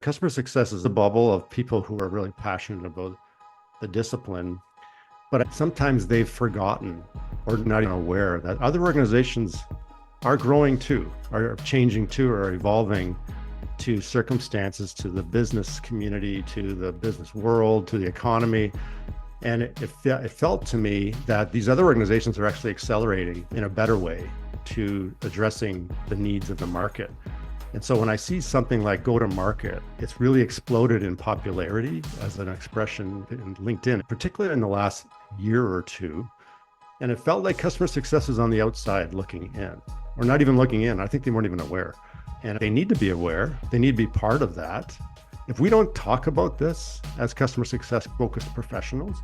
Customer success is a bubble of people who are really passionate about the discipline, but sometimes they've forgotten or not even aware that other organizations are growing too, are changing too, are evolving to circumstances, to the business community, to the business world, to the economy. And it felt to me that these other organizations are actually accelerating in a better way to addressing the needs of the market. And so when I see something like go to market, it's really exploded in popularity as an expression in LinkedIn, particularly in the last year or two. And it felt like customer success is on the outside looking in, or not even looking in. I think they weren't even aware. And they need to be aware. They need to be part of that. If we don't talk about this as customer success focused professionals,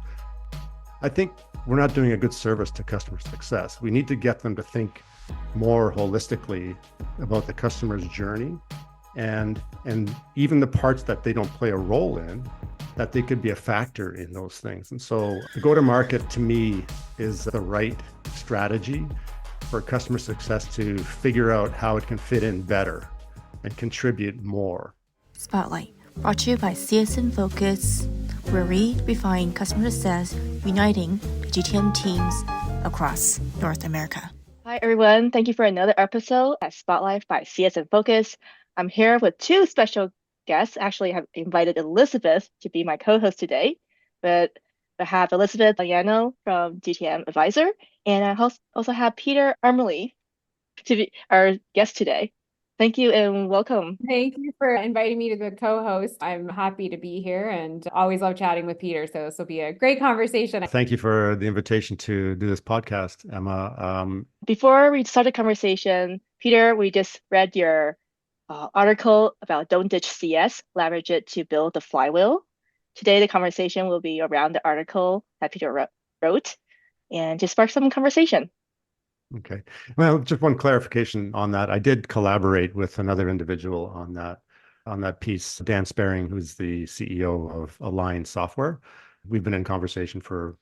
I think we're not doing a good service to customer success. We need to get them to think more holistically about the customer's journey and even the parts that they don't play a role in, that they could be a factor in those things. And so the go-to-market to me is the right strategy for customer success to figure out how it can fit in better and contribute more. Spotlight, brought to you by CSN Focus, where we refine customer success, uniting GTM teams across North America. Hi, everyone. Thank you for another episode at Spotlight by CSN Focus. I'm here with two special guests. Actually, I have invited Elizabeth to be my co-host today, but I have Elizabeth Liano from GTM Advisor, and I also have Peter Armaly to be our guest today. Thank you and welcome. Thank you for inviting me to the co-host. I'm happy to be here and always love chatting with Peter. So this will be a great conversation. Thank you for the invitation to do this podcast, Emma. Before we start the conversation, Peter, we just read your article about Don't Ditch CS, leverage it to build the flywheel. Today, the conversation will be around the article that Peter wrote and to spark some conversation. Okay. Well, just one clarification on that. I did collaborate with another individual on that piece, Dan Sperring, who's the CEO of Align Software. We've been in conversation for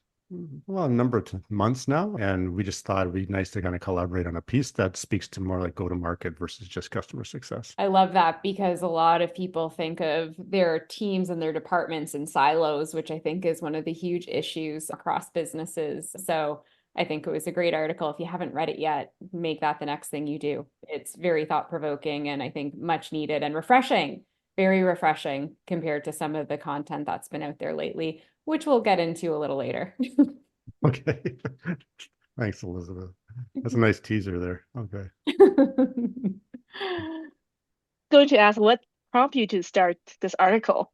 a number of months now, and we just thought it'd be nice to kind of collaborate on a piece that speaks to more like go-to-market versus just customer success. I love that because a lot of people think of their teams and their departments in silos, which I think is one of the huge issues across businesses. So I think it was a great article. If you haven't read it yet, make that the next thing you do. It's very thought-provoking and I think much needed and refreshing, very refreshing compared to some of the content that's been out there lately, which we'll get into a little later. Okay. Thanks, Elizabeth. That's a nice teaser there. Okay. Going to ask what prompted you to start this article?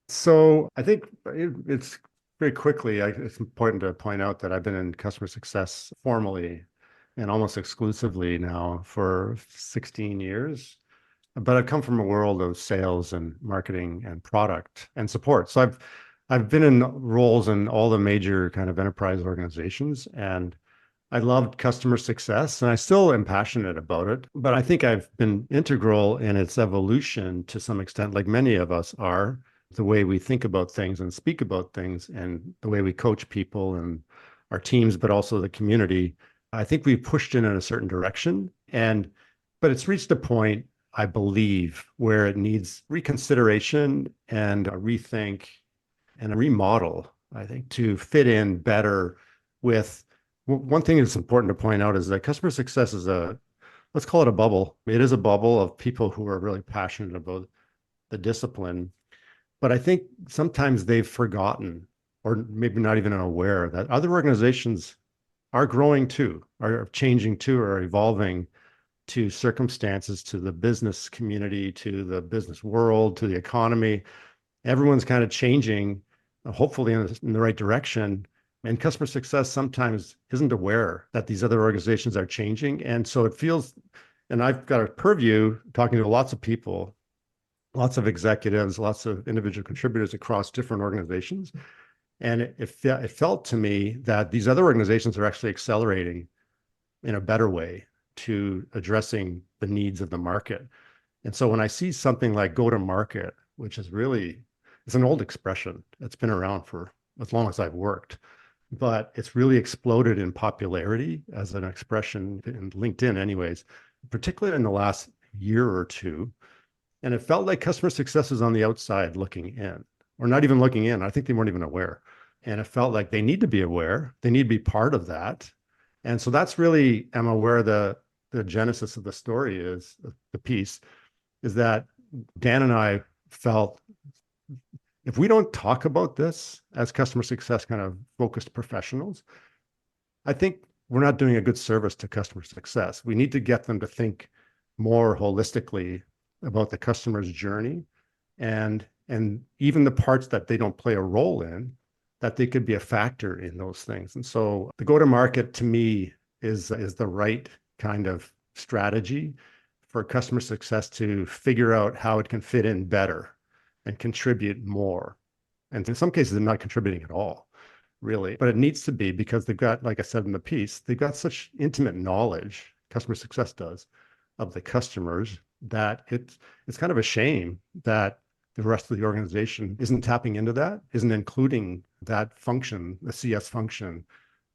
So I think it's very quickly, it's important to point out that I've been in customer success formally and almost exclusively now for 16 years. But I've come from a world of sales and marketing and product and support. So I've been in roles in all the major kind of enterprise organizations, and I loved customer success, and I still am passionate about it. But I think I've been integral in its evolution to some extent, like many of us are, the way we think about things and speak about things and the way we coach people and our teams, but also the community. I think we've pushed in a certain direction, but it's reached a point, I believe, where it needs reconsideration and a rethink and a remodel, I think, to fit in better with one thing that's important to point out is that customer success is let's call it a bubble. It is a bubble of people who are really passionate about the discipline. But I think sometimes they've forgotten, or maybe not even aware, that other organizations are growing too, are changing too, are evolving to circumstances, to the business community, to the business world, to the economy. Everyone's kind of changing, hopefully in the right direction. And customer success sometimes isn't aware that these other organizations are changing. And so it feels, and I've got a purview talking to lots of people, lots of executives, lots of individual contributors across different organizations. And it felt to me that these other organizations are actually accelerating in a better way to addressing the needs of the market. And so when I see something like go to market, which is really, it's an old expression. It's been around for as long as I've worked, but it's really exploded in popularity as an expression in LinkedIn anyways, particularly in the last year or two. And it felt like customer success was on the outside looking in, or not even looking in. I think they weren't even aware. And it felt like they need to be aware. They need to be part of that. And so that's really, Emma, where the genesis of the story is, the piece, is that Dan and I felt if we don't talk about this as customer success kind of focused professionals, I think we're not doing a good service to customer success. We need to get them to think more holistically about the customer's journey and even the parts that they don't play a role in, that they could be a factor in those things. And so the go-to-market to me is the right kind of strategy for customer success to figure out how it can fit in better and contribute more. And in some cases, they're not contributing at all, really. But it needs to be because they've got, like I said in the piece, they've got such intimate knowledge, customer success does, of the customers that it's kind of a shame that the rest of the organization isn't tapping into that, isn't including that function, the CS function,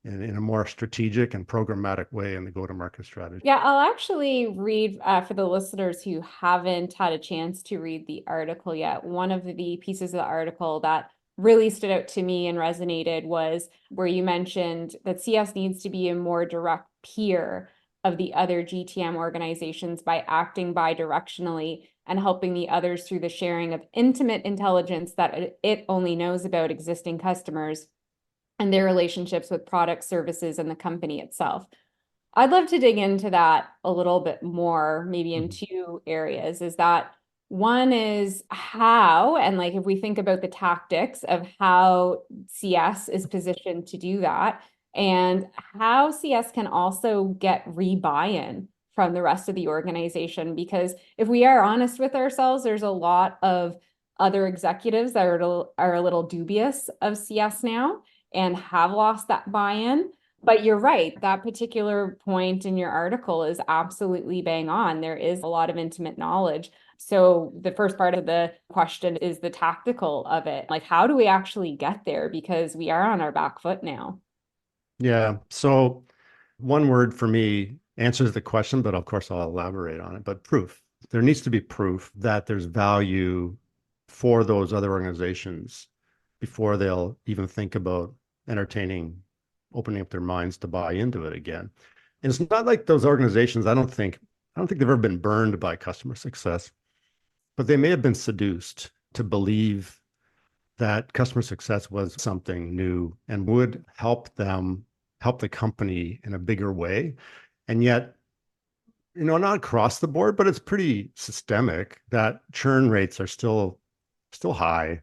in a more strategic and programmatic way in the go-to-market strategy. Yeah, I'll actually read for the listeners who haven't had a chance to read the article yet. One of the pieces of the article that really stood out to me and resonated was where you mentioned that CS needs to be a more direct peer of the other GTM organizations by acting bi-directionally and helping the others through the sharing of intimate intelligence that it only knows about existing customers and their relationships with products, services, and the company itself. I'd love to dig into that a little bit more, maybe in two areas. Is that one is how, and like if we think about the tactics of how CS is positioned to do that, and how CS can also get re-buy-in from the rest of the organization. Because if we are honest with ourselves, there's a lot of other executives that are a little dubious of CS now and have lost that buy-in. But you're right, that particular point in your article is absolutely bang on. There is a lot of intimate knowledge. So the first part of the question is the tactical of it. Like, how do we actually get there? Because we are on our back foot now. Yeah. So one word for me answers the question, but of course I'll elaborate on it. But proof. There needs to be proof that there's value for those other organizations before they'll even think about opening up their minds to buy into it again. And it's not like those organizations, I don't think they've ever been burned by customer success, but they may have been seduced to believe that customer success was something new and would help the company in a bigger way. And yet, not across the board, but it's pretty systemic that churn rates are still high,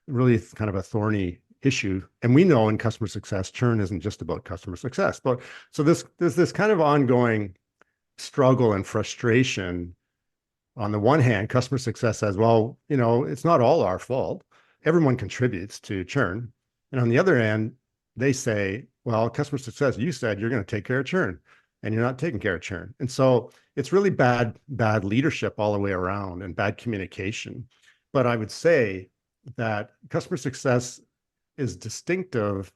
really kind of a thorny issue. And we know in customer success, churn isn't just about customer success. But so there's this kind of ongoing struggle and frustration. On the one hand, customer success says, well, it's not all our fault. Everyone contributes to churn. And on the other hand, they say, well, customer success, you said you're going to take care of churn and you're not taking care of churn. And so it's really bad leadership all the way around and bad communication. But I would say that customer success is distinctive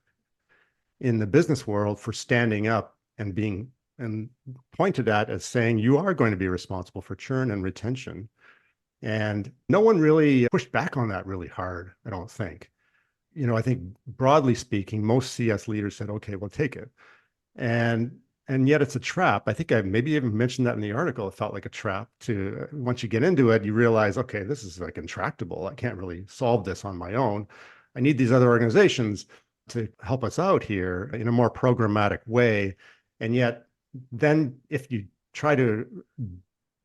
in the business world for standing up and being and pointed at as saying you are going to be responsible for churn and retention. And no one really pushed back on that really hard, I don't think. I think broadly speaking, most CS leaders said, okay, we'll take it. And yet it's a trap. I think I maybe even mentioned that in the article. It felt like a trap to, once you get into it, you realize, okay, this is like intractable. I can't really solve this on my own. I need these other organizations to help us out here in a more programmatic way. And yet then if you try to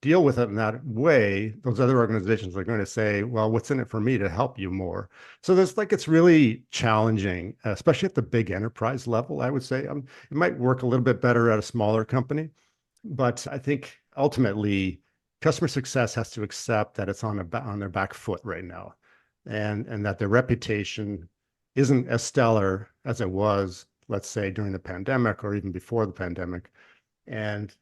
deal with it in that way, those other organizations are going to say, well, what's in it for me to help you more? So it's really challenging, especially at the big enterprise level, I would say. It might work a little bit better at a smaller company, but I think ultimately customer success has to accept that it's on their back foot right now, and that their reputation isn't as stellar as it was, let's say, during the pandemic or even before the pandemic. And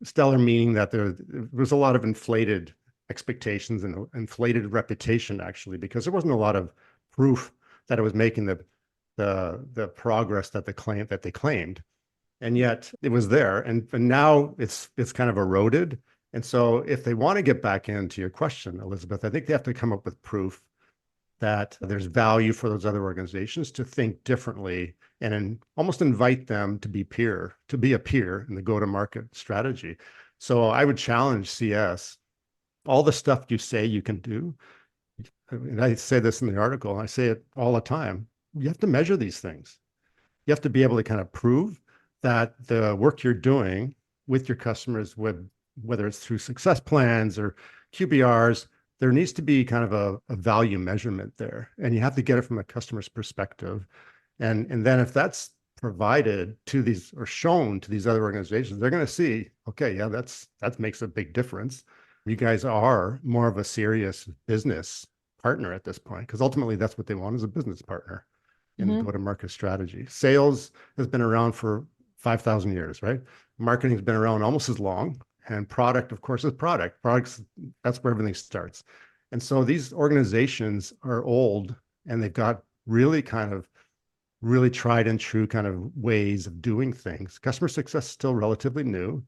stellar meaning that there was a lot of inflated expectations and inflated reputation, actually, because there wasn't a lot of proof that it was making the progress that they claimed. And yet it was there. And now it's kind of eroded. And so if they want to get back into your question, Elizabeth, I think they have to come up with proof that there's value for those other organizations to think differently and almost invite them to be a peer in the go-to-market strategy. So I would challenge CS, all the stuff you say you can do, and I say this in the article, I say it all the time, you have to measure these things. You have to be able to kind of prove that the work you're doing with your customers, whether it's through success plans or QBRs, there needs to be kind of a value measurement there. And you have to get it from a customer's perspective. And then if that's provided to these or shown to these other organizations, they're going to see, okay, yeah, that makes a big difference. You guys are more of a serious business partner at this point, because ultimately that's what they want, is a business partner in the go-to-market strategy. Sales has been around for 5,000 years, right? Marketing's been around almost as long. And product, of course, is product. Products, that's where everything starts. And so these organizations are old, and they've got really tried and true kind of ways of doing things. Customer success is still relatively new.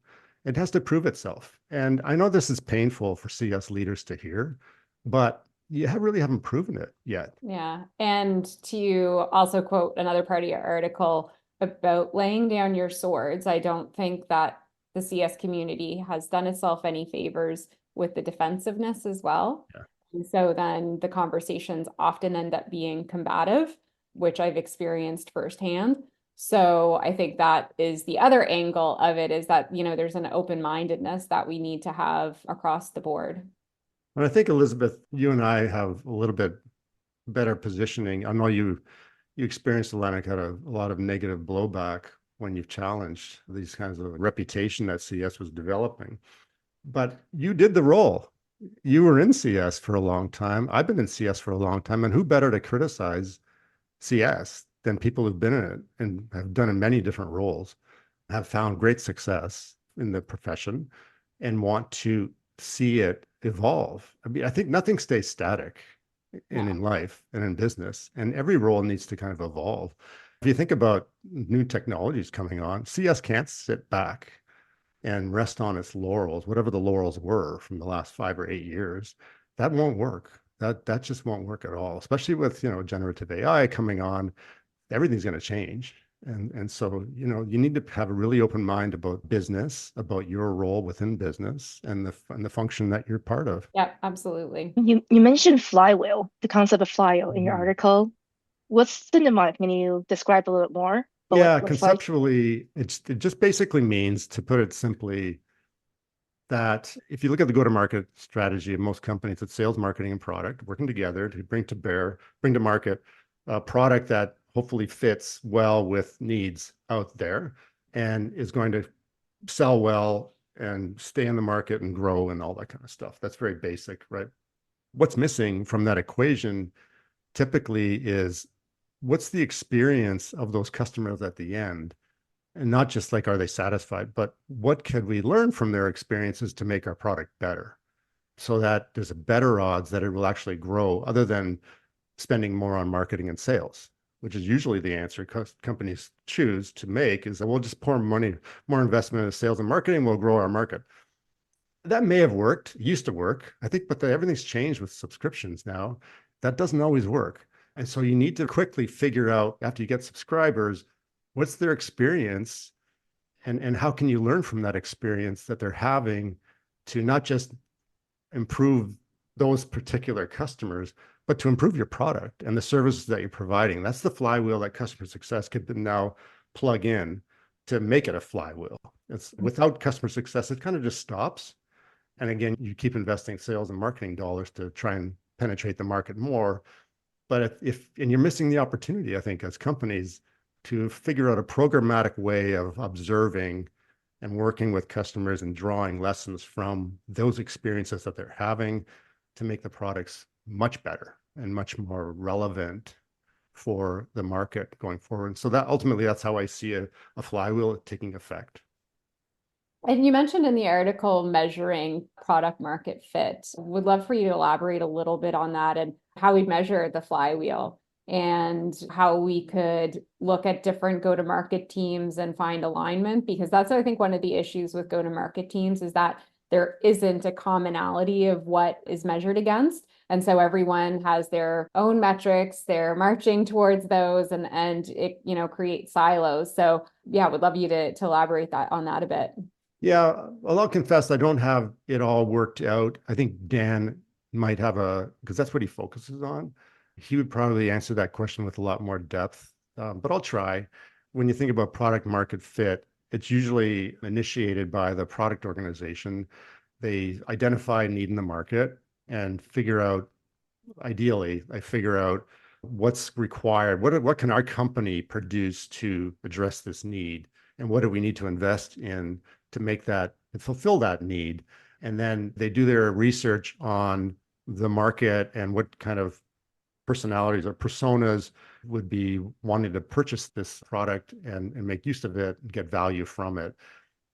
It has to prove itself. And I know this is painful for CS leaders to hear, but you really haven't proven it yet. Yeah. And to also quote another part of your article about laying down your swords, I don't think that the CS community has done itself any favors with the defensiveness as well. Yeah. And so then the conversations often end up being combative, which I've experienced firsthand. So I think that is the other angle of it, is that, there's an open-mindedness that we need to have across the board. And I think, Elizabeth, you and I have a little bit better positioning. I know you experienced, Atlantic, had a lot of negative blowback when you've challenged these kinds of reputation that CS was developing. But you did the role. You were in CS for a long time. I've been in CS for a long time. And who better to criticize CS than people who've been in it and have done in many different roles, have found great success in the profession and want to see it evolve. I mean, I think nothing stays static in life and in business, and every role needs to kind of evolve. If you think about new technologies coming on, CS can't sit back and rest on its laurels, whatever the laurels were from the last 5 or 8 years. That won't work. That just won't work at all, especially with, generative AI coming on. Everything's going to change. And so, you need to have a really open mind about business, about your role within business and the function that you're part of. Yeah, absolutely. You mentioned flywheel, the concept of flywheel in your article. What's the mnemonic? Can you describe a little bit more? Yeah, conceptually, it just basically means, to put it simply, that if you look at the go-to-market strategy of most companies, it's sales, marketing, and product working together to bring to market a product that hopefully fits well with needs out there and is going to sell well and stay in the market and grow and all that kind of stuff. That's very basic, right? What's missing from that equation typically is, what's the experience of those customers at the end? And not just like, are they satisfied, but what could we learn from their experiences to make our product better, so that there's a better odds that it will actually grow, other than spending more on marketing and sales, which is usually the answer companies choose to make, is that we'll just pour money, more investment in sales and marketing, we'll grow our market. That may have worked, used to work, I think, but everything's changed with subscriptions now. That doesn't always work. And so you need to quickly figure out, after you get subscribers, what's their experience, and how can you learn from that experience that they're having to not just improve those particular customers, but to improve your product and the services that you're providing. That's the flywheel that customer success could now plug in to make it a flywheel. It's without customer success, it kind of just stops. And again, you keep investing sales and marketing dollars to try and penetrate the market more. But and you're missing the opportunity, I think, as companies, to figure out a programmatic way of observing and working with customers and drawing lessons from those experiences that they're having to make the products much better and much more relevant for the market going forward. So that ultimately, that's how I see a flywheel taking effect. And you mentioned in the article measuring product market fit. Would love for you to elaborate a little bit on that and how we measure the flywheel and how we could look at different go-to-market teams and find alignment, because that's, I think, one of the issues with go-to-market teams, is that there isn't a commonality of what is measured against. And so everyone has their own metrics, they're marching towards those, and it, creates silos. So yeah, would love you to elaborate on that a bit. Yeah, well, I'll confess I don't have it all worked out. I think Dan might have because that's what he focuses on. He would probably answer that question with a lot more depth, but I'll try. When you think about product market fit, it's usually initiated by the product organization. They identify a need in the market and ideally, figure out what's required. What can our company produce to address this need? And what do we need to invest in to fulfill that need? And then they do their research on the market and what kind of personalities or personas would be wanting to purchase this product and make use of it and get value from it.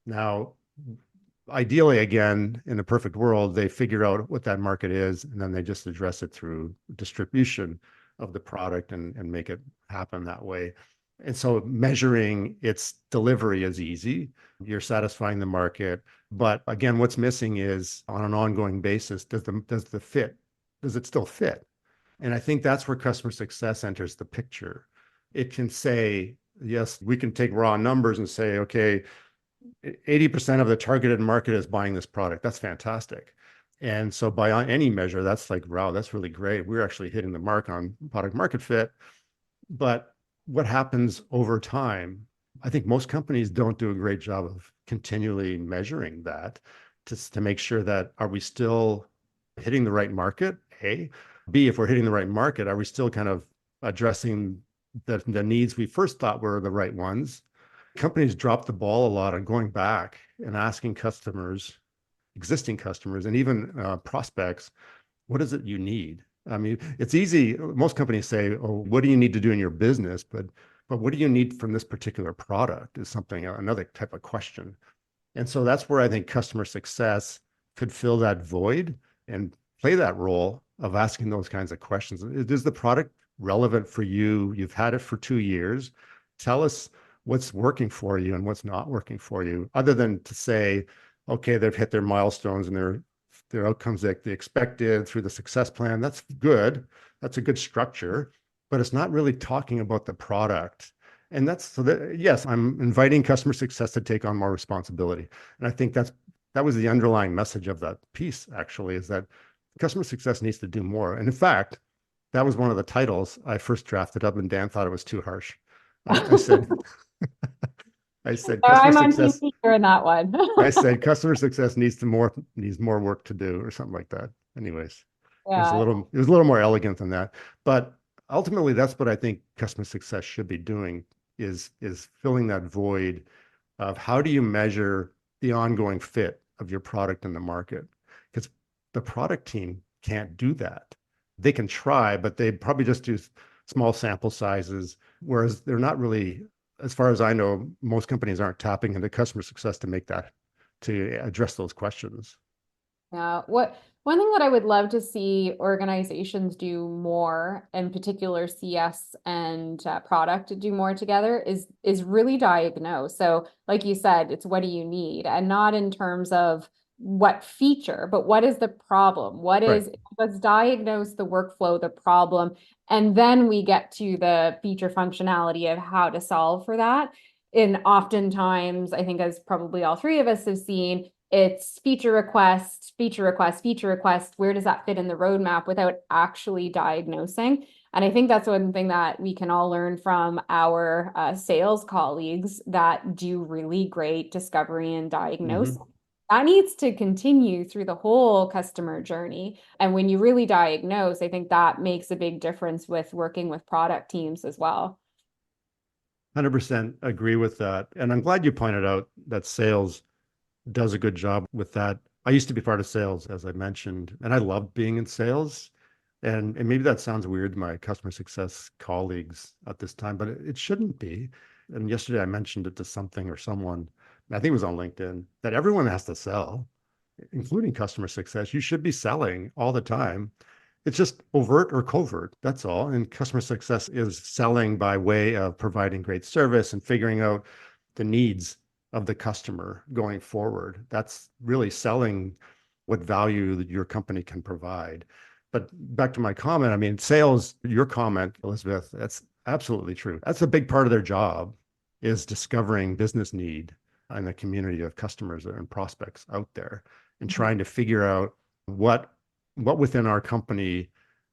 Now, ideally, again, in a perfect world, they figure out what that market is, and then they just address it through distribution of the product and make it happen that way. And so measuring its delivery is easy. You're satisfying the market. But again, what's missing is on an ongoing basis, does it still fit? And I think that's where customer success enters the picture. It can say, yes, we can take raw numbers and say, okay, 80% of the targeted market is buying this product. That's fantastic. And so by any measure, that's like, wow, that's really great. We're actually hitting the mark on product market fit. But what happens over time? I think most companies don't do a great job of continually measuring that to make sure that, are we still hitting the right market? A. B, if we're hitting the right market, are we still kind of addressing the needs we first thought were the right ones? Companies drop the ball a lot on going back and asking customers, existing customers, and even prospects, what is it you need? I mean, it's easy. Most companies say, oh, what do you need to do in your business? But what do you need from this particular product is another type of question. And so that's where I think customer success could fill that void and play that role of asking those kinds of questions. Is the product relevant for you? You've had it for 2 years. Tell us what's working for you and what's not working for you, other than to say, okay, they've hit their milestones and their outcomes that they expected through the success plan. That's good. That's a good structure, but it's not really talking about the product. And yes, I'm inviting customer success to take on more responsibility. And I think that was the underlying message of that piece, actually, is that customer success needs to do more. And in fact, that was one of the titles I first drafted up, and Dan thought it was too harsh. I said, I'm on team Peter in that one. I said customer success needs more work to do, or something like that. Anyways, yeah. It was a little more elegant than that. But ultimately, that's what I think customer success should be doing, is filling that void of how do you measure the ongoing fit of your product in the market? Because the product team can't do that. They can try, but they probably just do small sample sizes, whereas they're not really, as far as I know, most companies aren't tapping into customer success to address those questions. Yeah. One thing that I would love to see organizations do more, in particular CS and product do more together, is really diagnose. So like you said, it's what do you need, and not in terms of what feature, but what is the problem? Let's diagnose the workflow, the problem, and then we get to the feature functionality of how to solve for that. And oftentimes, I think, as probably all three of us have seen, it's feature request, feature request, feature request. Where does that fit in the roadmap without actually diagnosing? And I think that's one thing that we can all learn from our sales colleagues that do really great discovery and diagnosis. Mm-hmm. That needs to continue through the whole customer journey. And when you really diagnose, I think that makes a big difference with working with product teams as well. 100% agree with that. And I'm glad you pointed out that sales does a good job with that. I used to be part of sales, as I mentioned, and I loved being in sales. And maybe that sounds weird to my customer success colleagues at this time, but it shouldn't be. And yesterday I mentioned it to something or someone, I think it was on LinkedIn, that everyone has to sell, including customer success. You should be selling all the time. It's just overt or covert, that's all. And customer success is selling by way of providing great service and figuring out the needs of the customer going forward. That's really selling what value that your company can provide. But back to my comment, I mean, sales, your comment, Elizabeth, that's absolutely true. That's a big part of their job, is discovering business need in the community of customers and prospects out there, and trying to figure out what within our company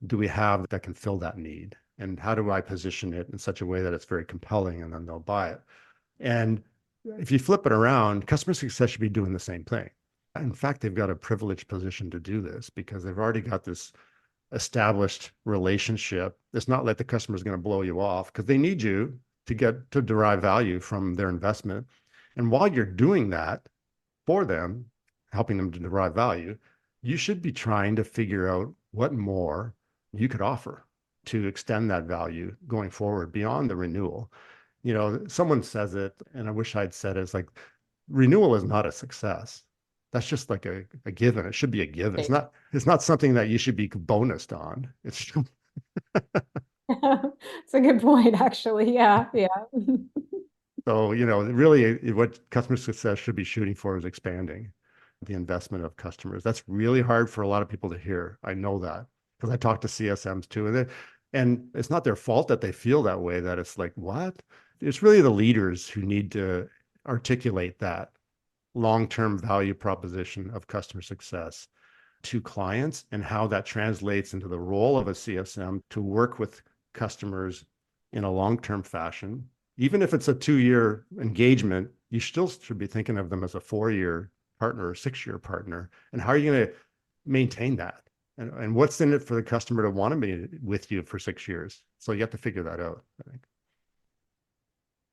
do we have that can fill that need, and how do I position it in such a way that it's very compelling, and then they'll buy it. And if you flip it around, customer success should be doing the same thing. In fact, they've got a privileged position to do this because they've already got this established relationship. It's not like the customer is going to blow you off, because they need you to derive value from their investment. And while you're doing that for them, helping them to derive value, you should be trying to figure out what more you could offer to extend that value going forward beyond the renewal. You know, someone says it, and I wish I'd said it, it's like, renewal is not a success. That's just like a given. It should be a given. It's not something that you should be bonused on. It's It's a good point, actually. Yeah. so, you know, really what customer success should be shooting for is expanding the investment of customers. That's really hard for a lot of people to hear. I know that because I talk to CSMs too, and it's not their fault that they feel that way, that it's like, what? It's really the leaders who need to articulate that long-term value proposition of customer success to clients, and how that translates into the role of a CSM to work with customers in a long-term fashion. Even if it's a 2-year engagement, you still should be thinking of them as a 4-year partner or 6-year partner. And how are you going to maintain that? And what's in it for the customer to want to be with you for 6 years? So you have to figure that out, I think.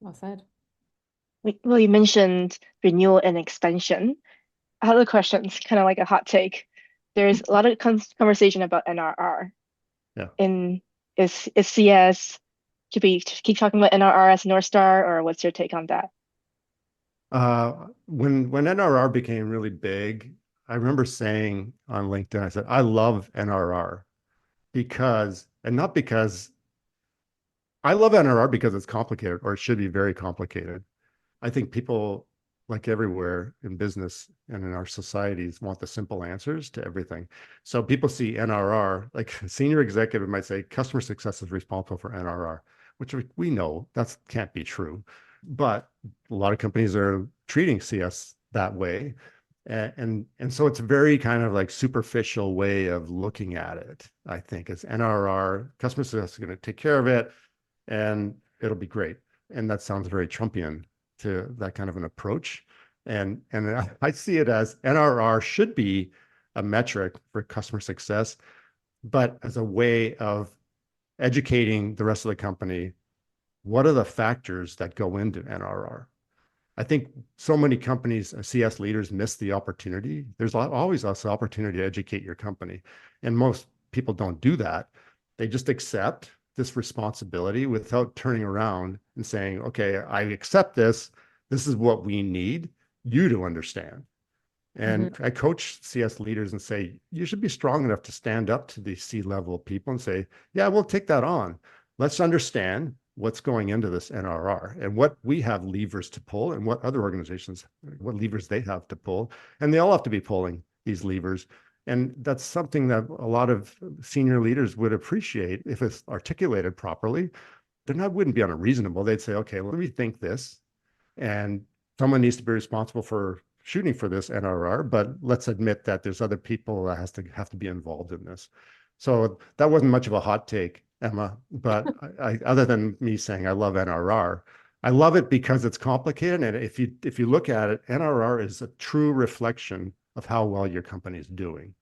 Well said. Well, you mentioned renewal and expansion. I have a question, it's kind of like a hot take. There's a lot of conversation about NRR. Yeah. Is CS, should we keep talking about NRR as North Star, or what's your take on that? When NRR became really big, I remember saying on LinkedIn, I said, I love NRR not because I love NRR because it's complicated, or it should be very complicated. I think people, like everywhere in business and in our societies, want the simple answers to everything. So people see NRR, like a senior executive might say, customer success is responsible for NRR, which we know that can't be true. But a lot of companies are treating CS that way. And so it's a very kind of like superficial way of looking at it, I think. It's NRR, customer success is going to take care of it, and it'll be great. And that sounds very Trumpian to that kind of an approach. And I see it as NRR should be a metric for customer success, but as a way of educating the rest of the company, what are the factors that go into NRR? I think so many companies, CS leaders, miss the opportunity. There's always this opportunity to educate your company. And most people don't do that. They just accept this responsibility without turning around and saying, okay, I accept this. This is what we need you to understand. And I coach CS leaders and say, you should be strong enough to stand up to these C-level people and say, yeah, we'll take that on. Let's understand what's going into this NRR and what we have levers to pull, and what other organizations, what levers they have to pull. And they all have to be pulling these levers. And that's something that a lot of senior leaders would appreciate if it's articulated properly. Then that wouldn't be unreasonable. They'd say, okay, let me think this. And someone needs to be responsible for shooting for this NRR, but let's admit that there's other people that have to be involved in this. So that wasn't much of a hot take, Emma, but other than me saying I love NRR, I love it because it's complicated. And if you look at it, NRR is a true reflection of how well your company is doing.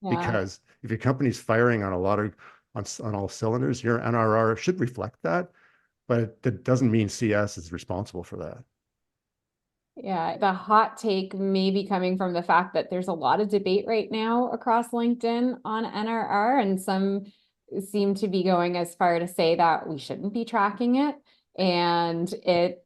Yeah. Because if your company's firing on on all cylinders, your NRR should reflect that, but it doesn't mean CS is responsible for that. Yeah, the hot take may be coming from the fact that there's a lot of debate right now across LinkedIn on NRR, and some seem to be going as far to say that we shouldn't be tracking it and it,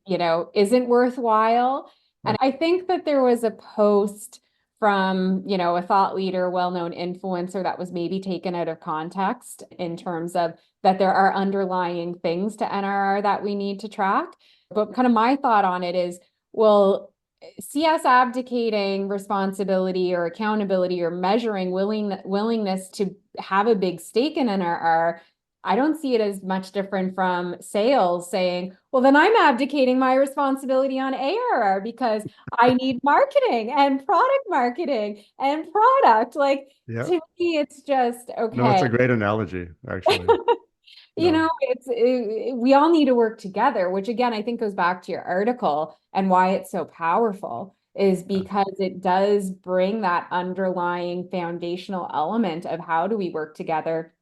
isn't worthwhile. And I think that there was a post from, a thought leader, well-known influencer, that was maybe taken out of context in terms of that there are underlying things to NRR that we need to track. But kind of my thought on it is, well, CS abdicating responsibility or accountability or measuring willingness to have a big stake in NRR, I don't see it as much different from sales saying, well, then I'm abdicating my responsibility on ARR because I need marketing and product marketing and product. Like, Yeah. to me, it's just No, it's okay. a great analogy, actually. No. We all need to work together, which again, I think goes back to your article and why it's so powerful is Yeah. because it does bring that underlying foundational element of how do we work together.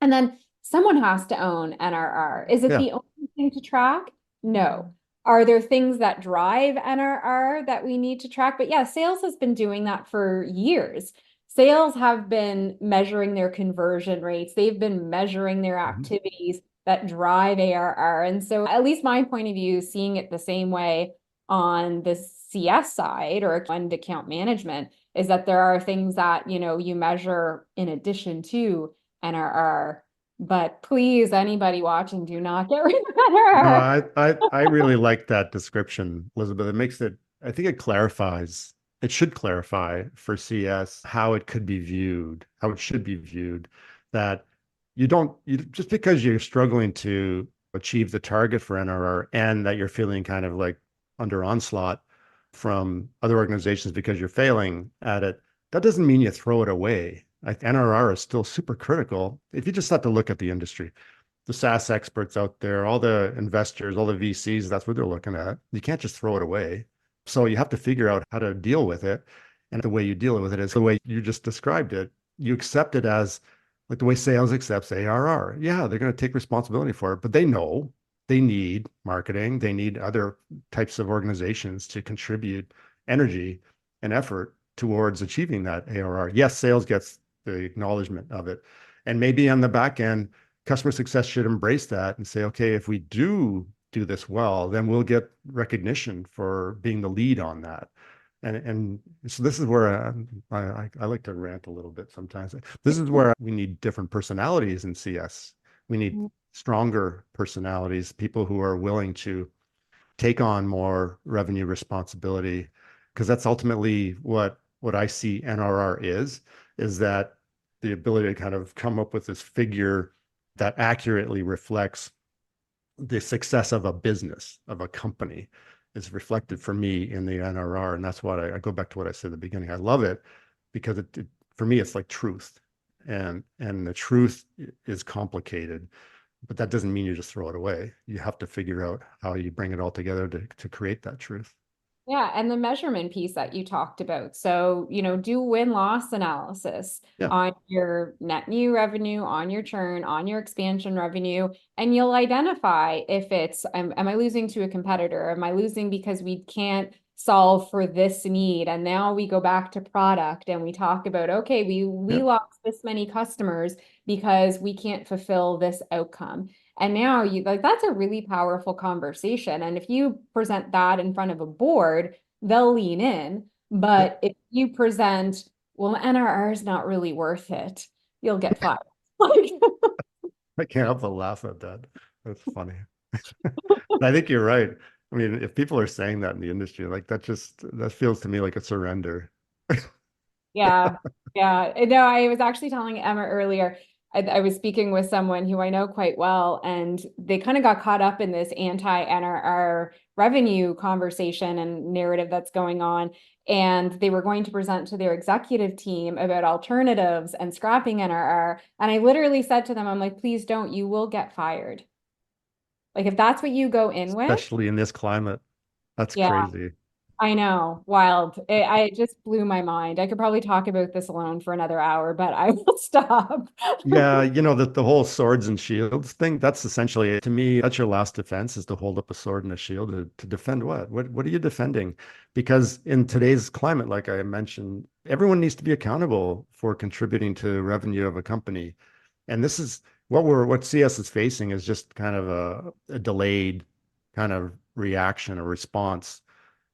And then someone has to own NRR. Is it Yeah. the only thing to track? No. Are there things that drive NRR that we need to track? But yeah, sales has been doing that for years. Sales have been measuring their conversion rates. They've been measuring their Mhm. activities that drive ARR. And so, at least my point of view, seeing it the same way on the CS side or account management is that there are things that, you measure in addition to NRR. But please, anybody watching, do not get rid of No, NRR. I really like that description, Elizabeth. It makes it, I think it clarifies, it should clarify for CS how it could be viewed, how it should be viewed, that you just because you're struggling to achieve the target for NRR and that you're feeling kind of like under onslaught from other organizations because you're failing at it, that doesn't mean you throw it away. Like NRR is still super critical. If you just have to look at the industry, the SaaS experts out there, all the investors, all the VCs, that's what they're looking at. You can't just throw it away. So you have to figure out how to deal with it. And the way you deal with it is the way you just described it. You accept it as like the way sales accepts ARR. Yeah, they're going to take responsibility for it, but they know they need marketing. They need other types of organizations to contribute energy and effort towards achieving that ARR. Yes, sales gets the acknowledgement of it. And maybe on the back end, customer success should embrace that and say, okay, if we do this well, then we'll get recognition for being the lead on that. And so this is where I like to rant a little bit sometimes. This is where we need different personalities in CS. We need stronger personalities, people who are willing to take on more revenue responsibility, because that's ultimately what I see NRR is that the ability to kind of come up with this figure that accurately reflects the success of a business, of a company, is reflected for me in the NRR. And that's what I go back to what I said at the beginning. I love it because for me, it's like truth. And the truth is complicated, but that doesn't mean you just throw it away. You have to figure out how you bring it all together to create that truth. Yeah, and the measurement piece that you talked about. So, do win-loss analysis Yeah. on your net new revenue, on your churn, on your expansion revenue, and you'll identify if it's, am I losing to a competitor? Am I losing because we can't solve for this need? And now we go back to product and we talk about, okay, we Yeah. lost this many customers because we can't fulfill this outcome. And now that's a really powerful conversation. And if you present that in front of a board, they'll lean in. Yeah. But if you present, well, NRR is not really worth it, you'll get fired. Like, I can't help but laugh at that. That's funny. I think you're right. I mean, if people are saying that in the industry, like that feels to me like a surrender. yeah, yeah. No, I was actually telling Emma earlier, I was speaking with someone who I know quite well, and they kind of got caught up in this anti-NRR revenue conversation and narrative that's going on. And they were going to present to their executive team about alternatives and scrapping NRR. And I literally said to them, I'm like, please don't, you will get fired. Like, if that's what you go in with, Especially in this climate. That's yeah. crazy. I know, wild. I just blew my mind. I could probably talk about this alone for another hour, but I will stop. Yeah, the whole swords and shields thing, that's essentially, to me, that's your last defense, is to hold up a sword and a shield to defend what? What are you defending? Because in today's climate, like I mentioned, everyone needs to be accountable for contributing to revenue of a company. And this is what CS is facing, is just kind of a delayed kind of reaction or response.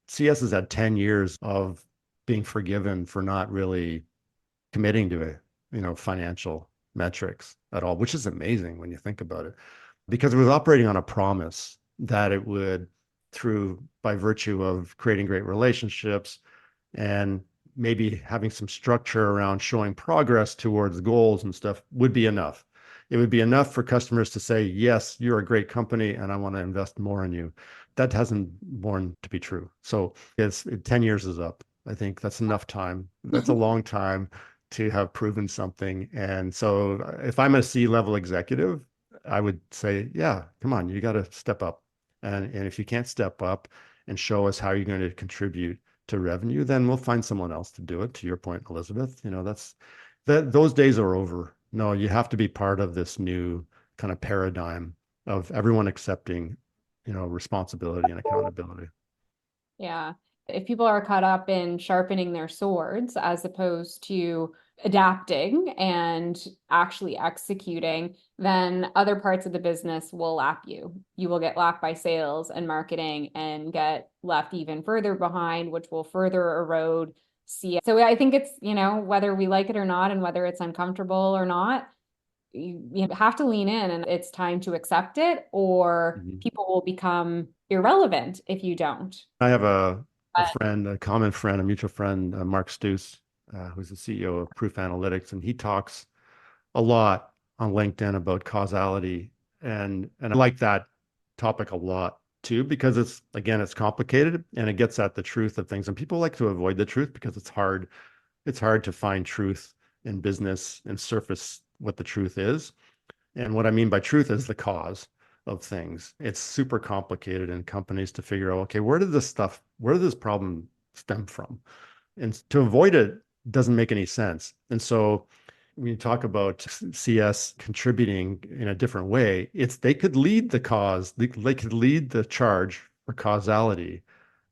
CS has had 10 years of being forgiven for not really committing to it, financial metrics at all, which is amazing when you think about it, because it was operating on a promise that it would through by virtue of creating great relationships and maybe having some structure around showing progress towards goals and stuff would be enough. It would be enough for customers to say, yes, you're a great company and I want to invest more in you. That hasn't borne to be true. So 10 years is up. I think that's enough time. That's a long time to have proven something. And so if I'm a C-level executive, I would say, yeah, come on, you got to step up. And if you can't step up and show us how you're going to contribute to revenue, then we'll find someone else to do it. To your point, Elizabeth, those days are over. No, you have to be part of this new kind of paradigm of everyone accepting, responsibility and accountability. Yeah. If people are caught up in sharpening their swords as opposed to adapting and actually executing, then other parts of the business will lap you. You will get lapped by sales and marketing and get left even further behind, which will further erode CS. So I think it's, whether we like it or not, and whether it's uncomfortable or not, you have to lean in, and it's time to accept it, or people will become irrelevant if you don't. I have a friend, a common friend, a mutual friend, Mark Stoos, who's the CEO of Proof Analytics, and he talks a lot on LinkedIn about causality, and I like that topic a lot too, because it's complicated and it gets at the truth of things, and people like to avoid the truth because it's hard to find truth in business and surface what the truth is. And what I mean by truth is the cause of things. It's super complicated in companies to figure out, okay, where did this problem stem from? And to avoid it doesn't make any sense. And so when you talk about CS contributing in a different way, they could lead the cause, they could lead the charge for causality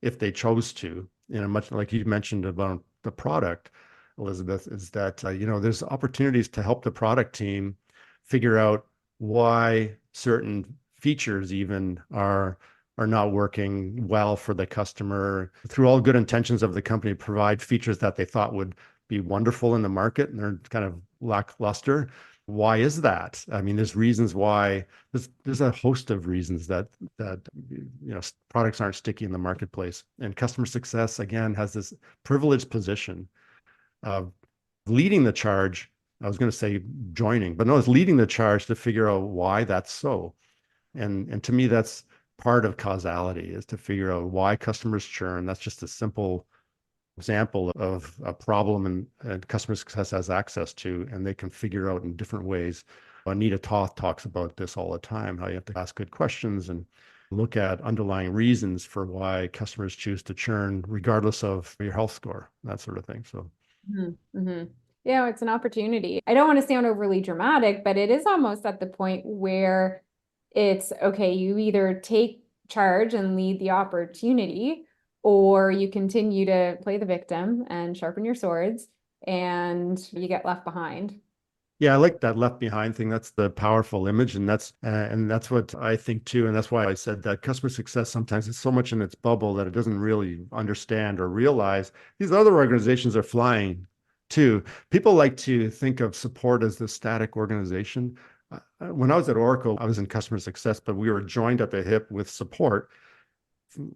if they chose to, much like you mentioned about the product, Elizabeth, is that, there's opportunities to help the product team figure out why certain features even are not working well for the customer, through all good intentions of the company, provide features that they thought would be wonderful in the market and they're kind of lackluster. Why is that? I mean, there's reasons why. There's a host of reasons that products aren't sticky in the marketplace. And customer success, again, has this privileged position of leading the charge. I was going to say joining, but no, it's leading the charge to figure out why that's so. And to me, that's part of causality, is to figure out why customers churn. That's just a simple example of a problem and customer success has access to, and they can figure out in different ways. Anita Toth talks about this all the time, how you have to ask good questions and look at underlying reasons for why customers choose to churn, regardless of your health score, that sort of thing. So. Yeah, it's an opportunity. I don't want to sound overly dramatic, but it is almost at the point where it's okay, you either take charge and lead the opportunity, or you continue to play the victim and sharpen your swords and you get left behind. Yeah, I like that left behind thing. That's the powerful image. And that's what I think too. And that's why I said that customer success sometimes is so much in its bubble that it doesn't really understand or realize these other organizations are flying too. People like to think of support as the static organization. When I was at Oracle, I was in customer success, but we were joined at the hip with support.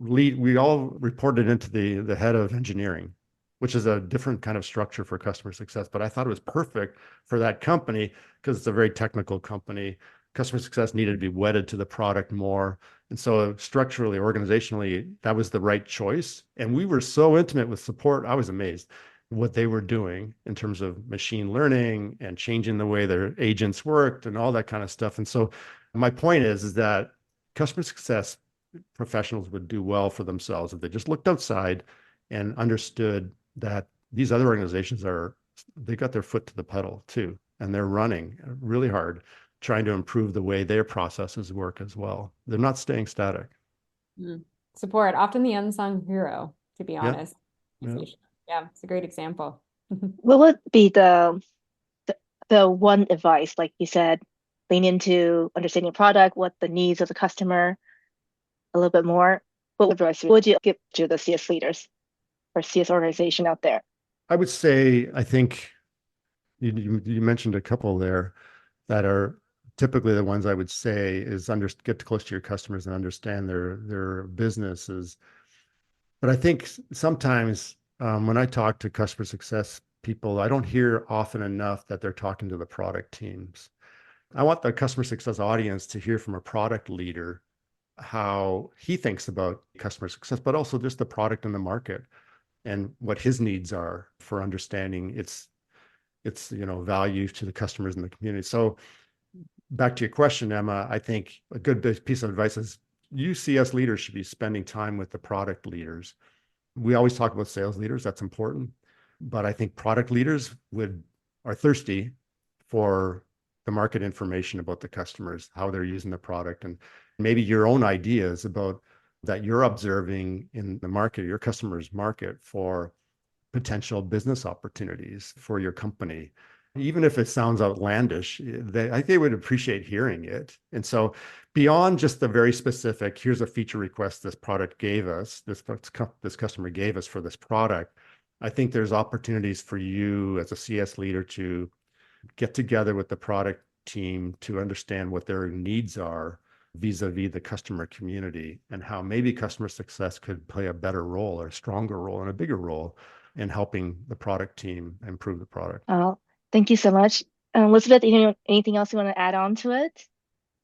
We all reported into the head of engineering, which is a different kind of structure for customer success. But I thought it was perfect for that company because it's a very technical company. Customer success needed to be wedded to the product more. And so structurally, organizationally, that was the right choice. And we were so intimate with support. I was amazed what they were doing in terms of machine learning and changing the way their agents worked and all that kind of stuff. And so my point is that customer success professionals would do well for themselves if they just looked outside and understood that these other organizations they got their foot to the pedal too, and they're running really hard, trying to improve the way their processes work as well. They're not staying static. Support, often the unsung hero, to be honest. Yeah, it's a great example. What would be the one advice, like you said, lean into understanding product, what the needs of the customer a little bit more? What advice would you give to the CS leaders or CS organization out there? I would say, I think you mentioned a couple there that are typically the ones I would say is get close to your customers and understand their businesses. But I think sometimes when I talk to customer success people, I don't hear often enough that they're talking to the product teams. I want the customer success audience to hear from a product leader how he thinks about customer success, but also just the product in the market and what his needs are for understanding its value to the customers in the community. So back to your question, Emma, I think a good piece of advice is you CS leaders should be spending time with the product leaders. We always talk about sales leaders, that's important, but I think product leaders are thirsty for the market information about the customers, how they're using the product, and maybe your own ideas about that you're observing in the market, your customers' market, for potential business opportunities for your company. Even if it sounds outlandish, I think they would appreciate hearing it. And so beyond just the very specific, here's a feature request this product gave us, this customer gave us for this product, I think there's opportunities for you as a CS leader to get together with the product team to understand what their needs are vis-a-vis the customer community, and how maybe customer success could play a better role or a stronger role and a bigger role in helping the product team improve the product. Thank you so much. Elizabeth, anything else you want to add on to it?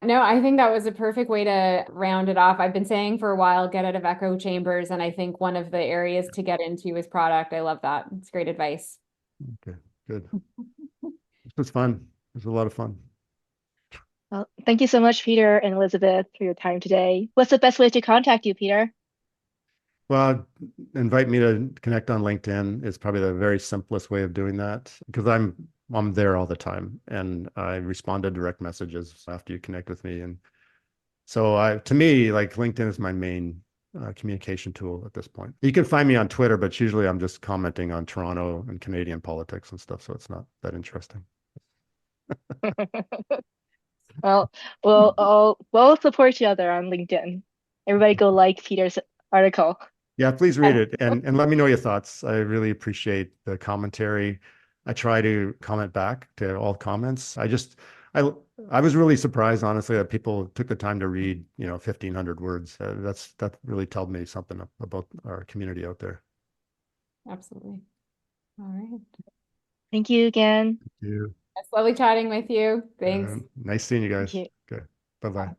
No, I think that was a perfect way to round it off. I've been saying for a while, get out of echo chambers. And I think one of the areas to get into is product. I love that. It's great advice. Okay, good. This was fun. It was a lot of fun. Well, thank you so much, Peter and Elizabeth, for your time today. What's the best way to contact you, Peter? Well, invite me to connect on LinkedIn is probably the very simplest way of doing that, because I'm there all the time and I respond to direct messages after you connect with me. And so to me, like, LinkedIn is my main communication tool at this point. You can find me on Twitter, but usually I'm just commenting on Toronto and Canadian politics and stuff, so it's not that interesting. Well, we'll support each other on LinkedIn. Everybody go like Peter's article. Yeah, please read it and let me know your thoughts. I really appreciate the commentary. I try to comment back to all comments. I was really surprised, honestly, that people took the time to read, 1,500 words. That really told me something about our community out there. Absolutely. All right. Thank you again. Thank you. It's lovely chatting with you. Thanks. Nice seeing you guys. Thank you. Okay. Bye-bye.